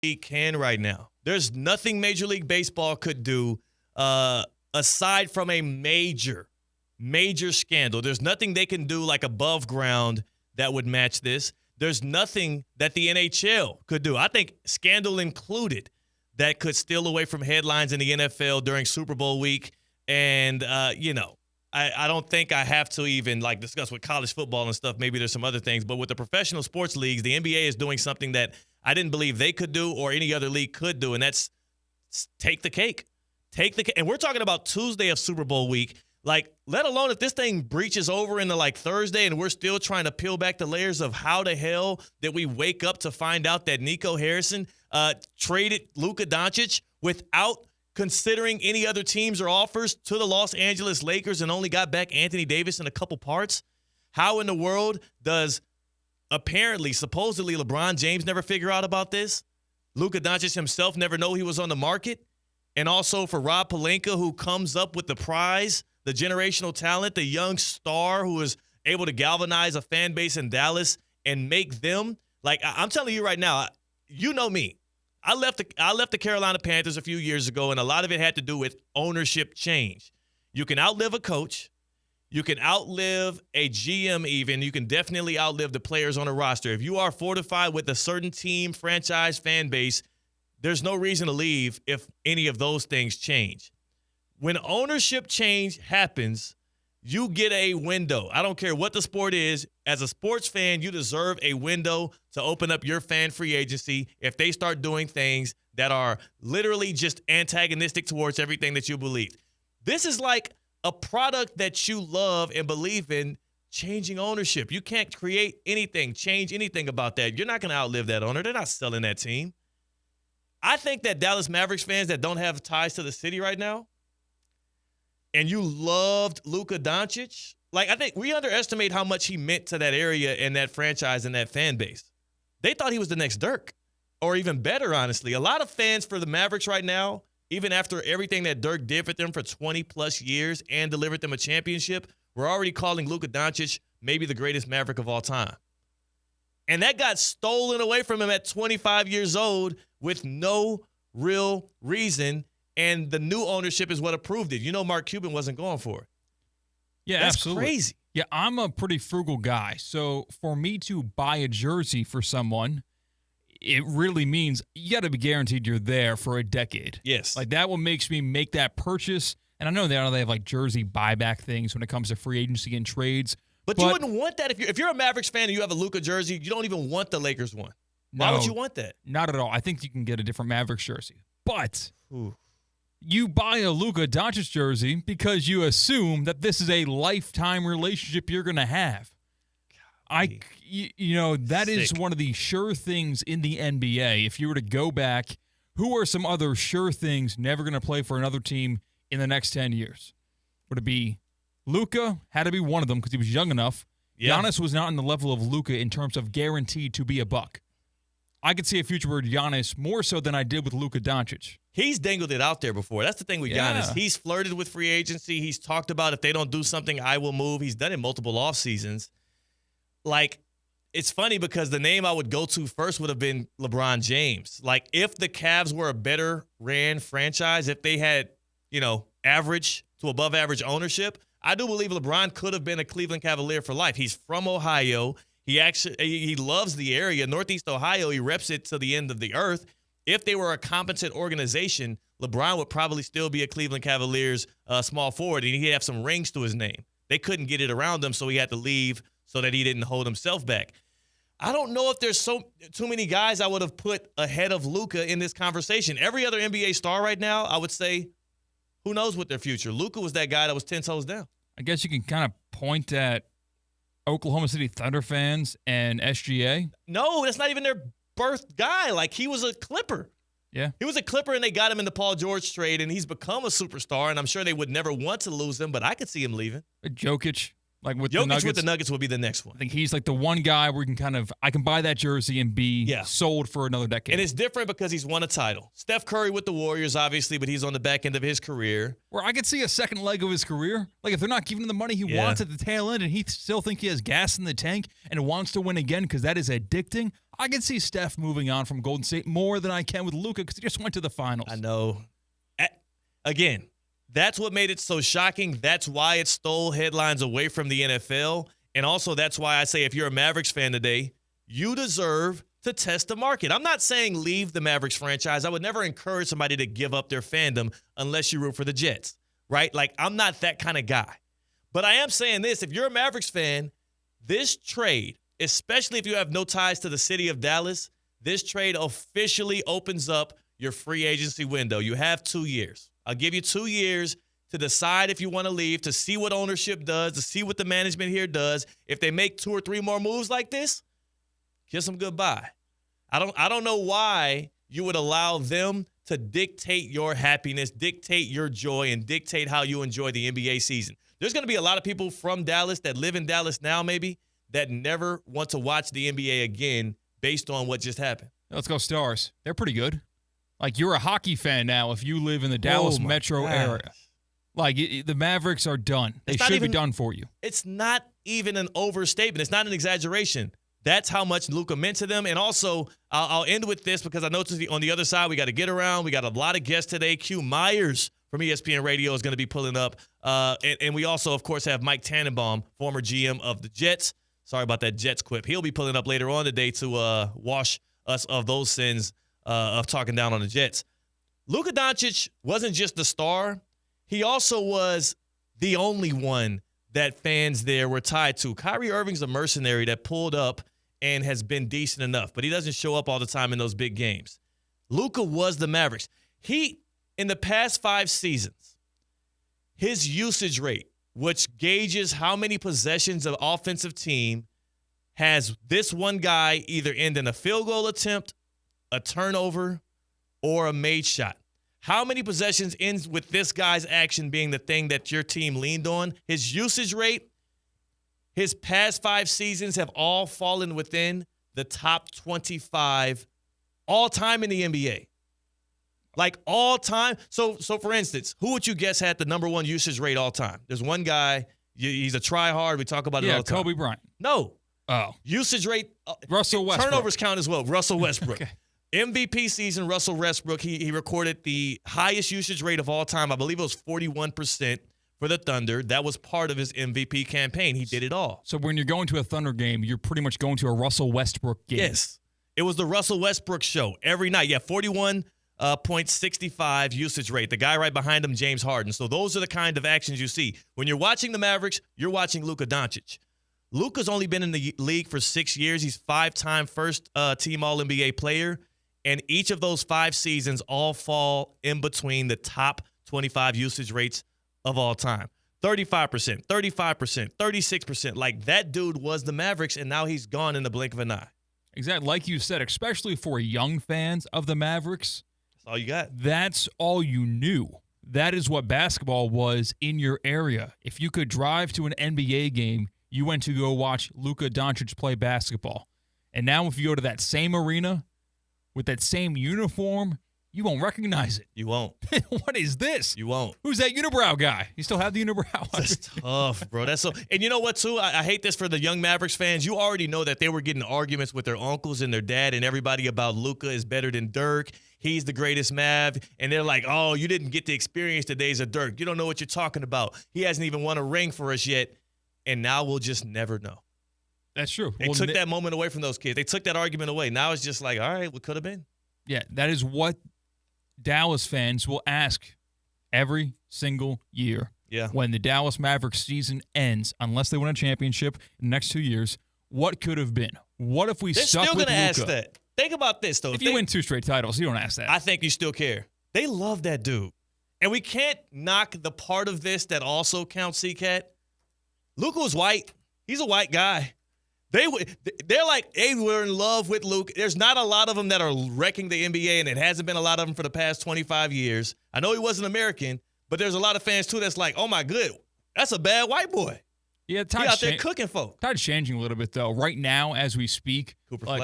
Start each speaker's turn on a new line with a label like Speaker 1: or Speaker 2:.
Speaker 1: league can right now. There's nothing Major League Baseball could do aside from a major scandal. There's nothing they can do like above ground that would match this. There's nothing that the NHL could do, I think scandal included, that could steal away from headlines in the NFL during Super Bowl week. And, I don't think I have to even discuss with college football and stuff. Maybe there's some other things. But with the professional sports leagues, the NBA is doing something that I didn't believe they could do or any other league could do, and that's take the cake. And we're talking about Tuesday of Super Bowl week. Let alone if this thing breaches over into Thursday and we're still trying to peel back the layers of how the hell did we wake up to find out that Nico Harrison traded Luka Doncic without considering any other teams or offers to the Los Angeles Lakers and only got back Anthony Davis in a couple parts. How in the world does supposedly LeBron James never figure out about this? Luka Doncic himself never know he was on the market? And also for Rob Pelinka, who comes up with the prize, the generational talent, the young star who is able to galvanize a fan base in Dallas and make them, I'm telling you right now, you know me. I left the Carolina Panthers a few years ago, and a lot of it had to do with ownership change. You can outlive a coach. You can outlive a GM even. You can definitely outlive the players on a roster. If you are fortified with a certain team, franchise, fan base, there's no reason to leave if any of those things change. When ownership change happens, you get a window. I don't care what the sport is. As a sports fan, you deserve a window to open up your fan free agency if they start doing things that are literally just antagonistic towards everything that you believe. This is like a product that you love and believe in changing ownership. You can't create anything, change anything about that. You're not going to outlive that owner. They're not selling that team. I think that Dallas Mavericks fans that don't have ties to the city right now, and you loved Luka Doncic, I think we underestimate how much he meant to that area and that franchise and that fan base. They thought he was the next Dirk, or even better, honestly. A lot of fans for the Mavericks right now, even after everything that Dirk did for them for 20-plus years and delivered them a championship, were already calling Luka Doncic maybe the greatest Maverick of all time. And that got stolen away from him at 25 years old with no real reason. And the new ownership is what approved it. Mark Cuban wasn't going for it.
Speaker 2: Yeah,
Speaker 1: that's
Speaker 2: absolutely.
Speaker 1: Crazy.
Speaker 2: Yeah, I'm a pretty frugal guy. So for me to buy a jersey for someone, it really means you got to be guaranteed you're there for a decade.
Speaker 1: Yes.
Speaker 2: That what makes me make that purchase. And I know they have jersey buyback things when it comes to free agency and trades.
Speaker 1: But you wouldn't want that if you're a Mavericks fan and you have a Luka jersey. You don't even want the Lakers one. Why would you want that?
Speaker 2: Not at all. I think you can get a different Mavericks jersey. But
Speaker 1: Ooh.
Speaker 2: You buy a Luka Doncic jersey because you assume that this is a lifetime relationship you're going to have. That is one of the sure things in the NBA. If you were to go back, who are some other sure things never going to play for another team in the next 10 years? Would it be Luka? Had to be one of them because he was young enough. Yeah. Giannis was not on the level of Luka in terms of guaranteed to be a Buck. I could see a future with Giannis more so than I did with Luka Doncic.
Speaker 1: He's dangled it out there before. That's the thing with Giannis. He's flirted with free agency. He's talked about if they don't do something, I will move. He's done it multiple off seasons. It's funny because the name I would go to first would have been LeBron James. If the Cavs were a better ran franchise, if they had, average to above average ownership, I do believe LeBron could have been a Cleveland Cavalier for life. He's from Ohio. He loves the area. Northeast Ohio, he reps it to the end of the earth. If they were a competent organization, LeBron would probably still be a Cleveland Cavaliers small forward, and he'd have some rings to his name. They couldn't get it around him, so he had to leave so that he didn't hold himself back. I don't know if there's too many guys I would have put ahead of Luka in this conversation. Every other NBA star right now, I would say, who knows what their future. Luka was that guy that was 10 toes down.
Speaker 2: I guess you can kind of point at Oklahoma City Thunder fans and SGA.
Speaker 1: No, that's not even their birth guy. He was a Clipper.
Speaker 2: Yeah.
Speaker 1: He was a Clipper, and they got him in the Paul George trade, and he's become a superstar, and I'm sure they would never want to lose him, but I could see him leaving.
Speaker 2: Jokic. Like with
Speaker 1: Jokic
Speaker 2: the Nuggets,
Speaker 1: with the Nuggets will be the next one.
Speaker 2: I think he's like the one guy where you can I can buy that jersey and be sold for another decade.
Speaker 1: And it's different because he's won a title. Steph Curry with the Warriors, obviously, but he's on the back end of his career.
Speaker 2: Where I could see a second leg of his career. Like if they're not giving him the money he wants at the tail end and he still think he has gas in the tank and wants to win again because that is addicting, I can see Steph moving on from Golden State more than I can with Luka because he just went to the finals.
Speaker 1: I know. Again, that's what made it so shocking. That's why it stole headlines away from the NFL. And also that's why I say if you're a Mavericks fan today, you deserve to test the market. I'm not saying leave the Mavericks franchise. I would never encourage somebody to give up their fandom unless you root for the Jets, right? Like, I'm not that kind of guy. But I am saying this. If you're a Mavericks fan, this trade, especially if you have no ties to the city of Dallas, this trade officially opens up your free agency window. You have 2 years. I'll give you 2 years to decide if you want to leave, to see what ownership does, to see what the management here does. If they make 2 or 3 more moves like this, kiss them goodbye. I don't know why you would allow them to dictate your happiness, dictate your joy, and dictate how you enjoy the NBA season. There's going to be a lot of people from Dallas that live in Dallas now maybe that never want to watch the NBA again based on what just happened.
Speaker 2: Let's go Stars. They're pretty good. Like, you're a hockey fan now if you live in the Dallas metro area. Like, the Mavericks are done. They should be done for you.
Speaker 1: It's not even an overstatement. It's not an exaggeration. That's how much Luka meant to them. And also, I'll end with this because I know on the other side we got to get around. We got a lot of guests today. Q Myers from ESPN Radio is going to be pulling up. And we also, of course, have Mike Tannenbaum, former GM of the Jets. Sorry about that Jets quip. He'll be pulling up later on today to wash us of those sins of talking down on the Jets. Luka Doncic wasn't just the star. He also was the only one that fans there were tied to. Kyrie Irving's a mercenary that pulled up and has been decent enough, but he doesn't show up all the time in those big games. Luka was the Mavericks. In the past 5 seasons, his usage rate, which gauges how many possessions an offensive team has this one guy either end in a field goal attempt, a turnover, or a made shot. How many possessions ends with this guy's action being the thing that your team leaned on? His usage rate, his past 5 seasons have all fallen within the top 25 all time in the NBA. Like all time. So for instance, who would you guess had the number 1 usage rate all time? There's one guy, he's a try-hard. We talk about it all the time.
Speaker 2: Kobe Bryant.
Speaker 1: No.
Speaker 2: Oh.
Speaker 1: Usage rate.
Speaker 2: Russell Westbrook.
Speaker 1: Turnovers count as well. Russell Westbrook.
Speaker 2: Okay.
Speaker 1: MVP season, Russell Westbrook, he recorded the highest usage rate of all time. I believe it was 41% for the Thunder. That was part of his MVP campaign. He did it all.
Speaker 2: So when you're going to a Thunder game, you're pretty much going to a Russell Westbrook game.
Speaker 1: Yes. It was the Russell Westbrook show every night. Yeah, 41.65 usage rate. The guy right behind him, James Harden. So those are the kind of actions you see. When you're watching the Mavericks, you're watching Luka Doncic. Luka's only been in the league for 6 years. He's 5-time first-team All-NBA player. And each of those 5 seasons all fall in between the top 25 usage rates of all time. 35%, 35%, 36%. Like, that dude was the Mavericks, and now he's gone in the blink of an eye.
Speaker 2: Exactly. Like you said, especially for young fans of the Mavericks.
Speaker 1: That's all you got.
Speaker 2: That's all you knew. That is what basketball was in your area. If you could drive to an NBA game, you went to go watch Luka Doncic play basketball. And now if you go to that same arena with that same uniform, you won't recognize it.
Speaker 1: You won't.
Speaker 2: What is this?
Speaker 1: You won't.
Speaker 2: Who's that unibrow guy? You still have the unibrow?
Speaker 1: That's tough, bro. That's so. And you know what, too? I hate this for the young Mavericks fans. You already know that they were getting arguments with their uncles and their dad and everybody about Luka is better than Dirk. He's the greatest Mav. And they're like, oh, you didn't get to experience the days of Dirk. You don't know what you're talking about. He hasn't even won a ring for us yet. And now we'll just never know.
Speaker 2: That's true.
Speaker 1: They took that moment away from those kids. They took that argument away. Now it's just like, all right, what could have been?
Speaker 2: Yeah, that is what Dallas fans will ask every single year.
Speaker 1: Yeah.
Speaker 2: When the Dallas Mavericks season ends, unless they win a championship in the next 2 years, what could have been? What if we stuck with Luka?
Speaker 1: They're still going to ask that. Think about this, though.
Speaker 2: If you win 2 straight titles, you don't ask that.
Speaker 1: I think you still care. They love that dude. And we can't knock the part of this that also counts, C-Cat. Luka was white. He's a white guy. They're like, hey, we're in love with Luka. There's not a lot of them that are wrecking the NBA, and it hasn't been a lot of them for the past 25 years. I know he wasn't American, but there's a lot of fans, too, that's like, oh, my good, that's a bad white boy.
Speaker 2: Yeah,
Speaker 1: He out there cooking folk.
Speaker 2: Tide's changing a little bit, though. Right now, as we speak,
Speaker 1: Cooper
Speaker 2: like